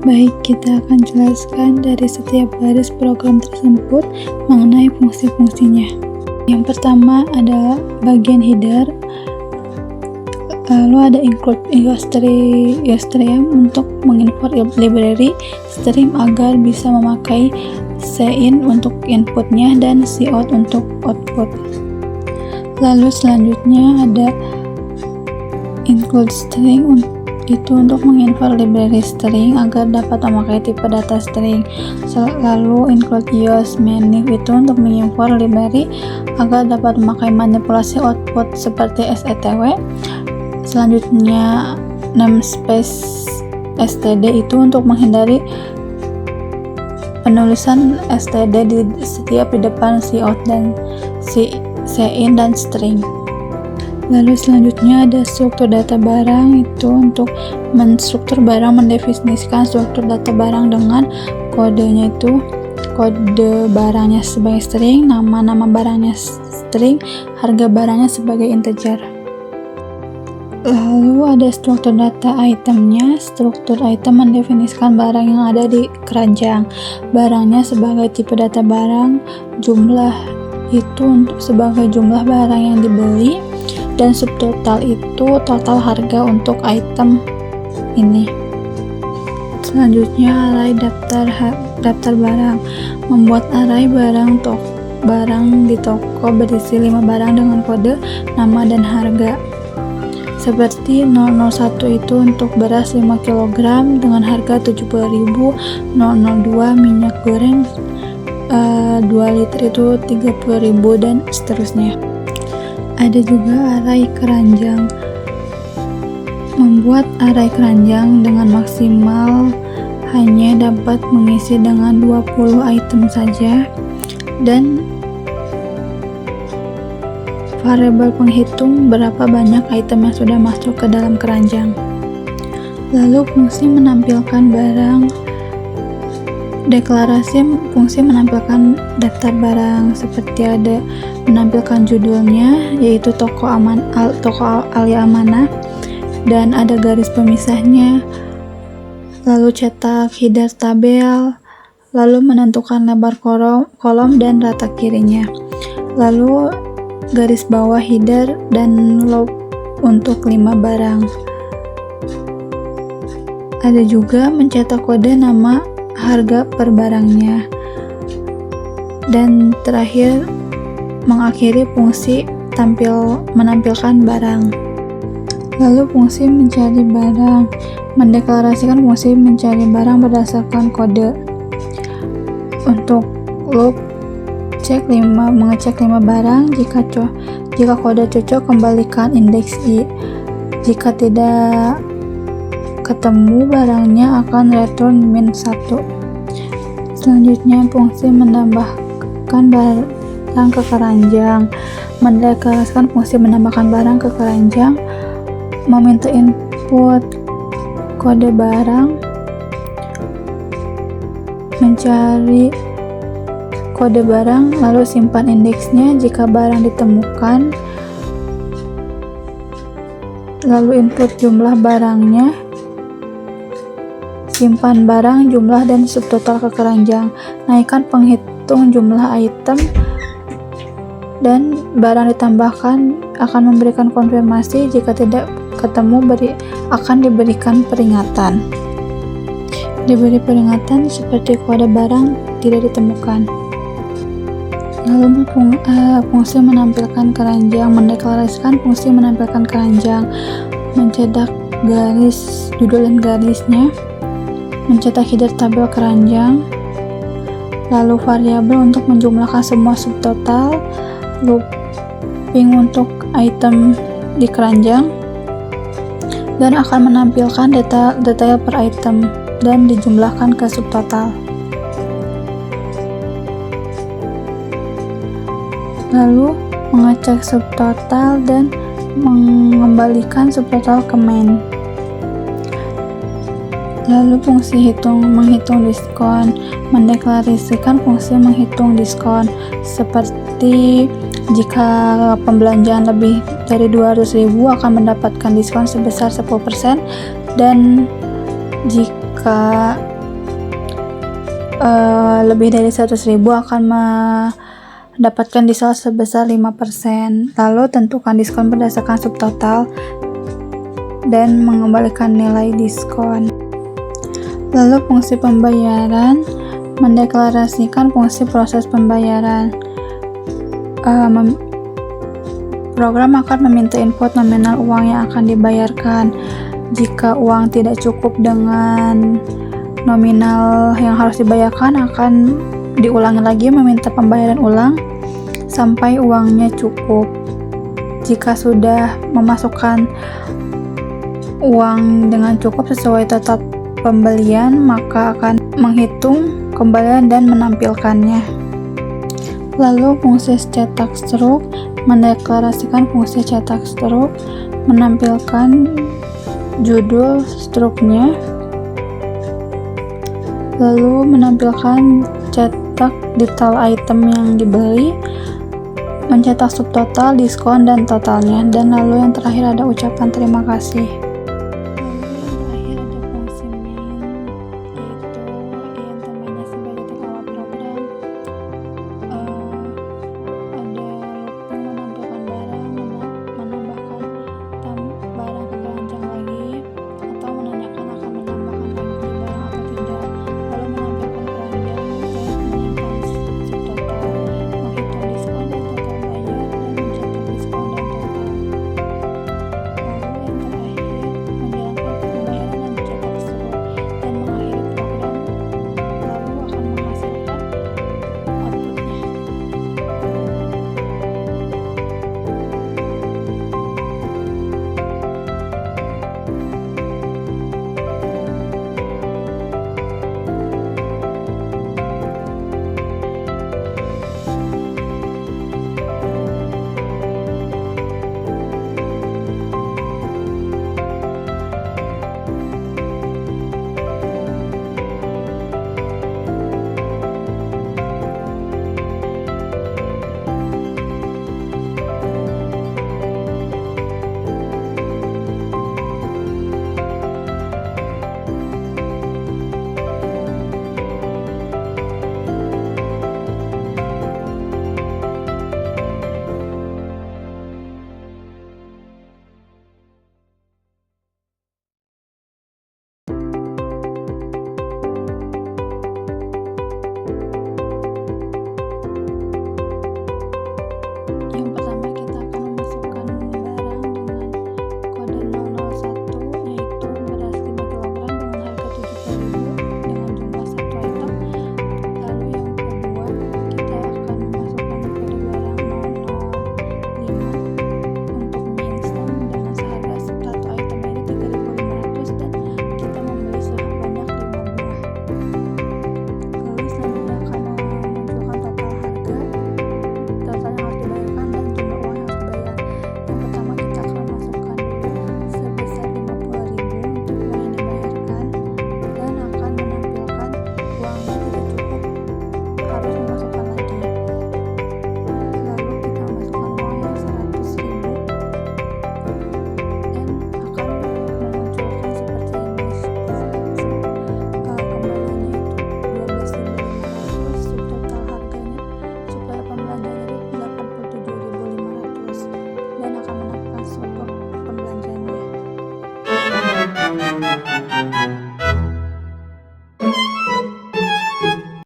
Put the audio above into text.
Baik, kita akan jelaskan dari setiap baris program tersebut mengenai fungsi-fungsinya. Yang pertama adalah bagian header, lalu ada include stream untuk mengimport library stream agar bisa memakai cin untuk inputnya dan cout untuk output. Lalu selanjutnya ada include string, itu untuk mengimport library string agar dapat memakai tipe data string. Lalu include use manip itu untuk mengimport library agar dapat memakai manipulasi output seperti SETW. Selanjutnya namespace std itu untuk menghindari penulisan std di depan cout dan cin dan string. Lalu selanjutnya ada struktur data barang, itu untuk menstruktur barang, mendefinisikan struktur data barang dengan kodenya, itu kode barangnya sebagai string, nama barangnya string, harga barangnya sebagai integer. Lalu ada struktur data itemnya. Struktur item mendefinisikan barang yang ada di keranjang, barangnya sebagai tipe data barang, jumlah itu untuk sebagai jumlah barang yang dibeli, dan subtotal itu total harga untuk item ini. Selanjutnya array daftar barang, membuat array barang di toko berisi 5 barang dengan kode, nama, dan harga. Seperti 001 itu untuk beras 5 kg dengan harga 70.000, 002 minyak goreng 2 liter itu 30.000, dan seterusnya. Ada juga array keranjang, membuat array keranjang dengan maksimal hanya dapat mengisi dengan 20 item saja, dan variabel penghitung berapa banyak item yang sudah masuk ke dalam keranjang. Lalu fungsi menampilkan barang. Deklarasi fungsi menampilkan daftar barang, seperti ada menampilkan judulnya, yaitu toko Alia Amanah, dan ada garis pemisahnya, lalu cetak header tabel, lalu menentukan lebar kolom dan rata kirinya, lalu garis bawah header dan loop untuk 5 barang. Ada juga mencetak kode nama, harga per barangnya, dan terakhir mengakhiri fungsi menampilkan barang. Lalu fungsi mencari barang, mendeklarasikan fungsi mencari barang berdasarkan kode. Untuk loop mengecek 5 barang, jika kode cocok kembalikan indeks i, jika tidak ketemu barangnya akan return -1. Selanjutnya fungsi menambahkan barang ke keranjang, mendeklarasikan fungsi menambahkan barang ke keranjang, meminta input kode barang, mencari kode barang, lalu simpan indeksnya jika barang ditemukan, lalu input jumlah barangnya, simpan barang, jumlah, dan subtotal ke keranjang, naikkan penghitung jumlah item, dan barang ditambahkan akan memberikan konfirmasi, jika tidak ketemu akan diberikan peringatan. Diberi peringatan seperti kode barang tidak ditemukan. Lalu fungsi menampilkan keranjang, mendeklarasikan fungsi menampilkan keranjang, mencetak garis judul dan garisnya, mencetak header tabel keranjang, lalu variabel untuk menjumlahkan semua subtotal, looping untuk item di keranjang, dan akan menampilkan detail per item dan dijumlahkan ke subtotal. Lalu mengecek subtotal dan mengembalikan subtotal ke main. Lalu fungsi menghitung diskon, mendeklarasikan fungsi menghitung diskon, seperti jika pembelanjaan lebih dari 200.000 akan mendapatkan diskon sebesar 10%, dan jika lebih dari 100.000 akan mendapatkan diskon sebesar 5%. Lalu tentukan diskon berdasarkan subtotal dan mengembalikan nilai diskon. Lalu fungsi pembayaran, mendeklarasikan fungsi proses pembayaran. Program akan meminta input nominal uang yang akan dibayarkan. Jika uang tidak cukup dengan nominal yang harus dibayarkan, akan diulangi lagi meminta pembayaran ulang sampai uangnya cukup. Jika sudah memasukkan uang dengan cukup sesuai total pembelian, maka akan menghitung kembalian dan menampilkannya. Lalu fungsi cetak struk, mendeklarasikan fungsi cetak struk, menampilkan judul struknya, lalu menampilkan cetak detail item yang dibeli, mencetak subtotal, diskon, dan totalnya, dan lalu yang terakhir ada ucapan terima kasih. dan akan mendapatkan support pembelanjaannya.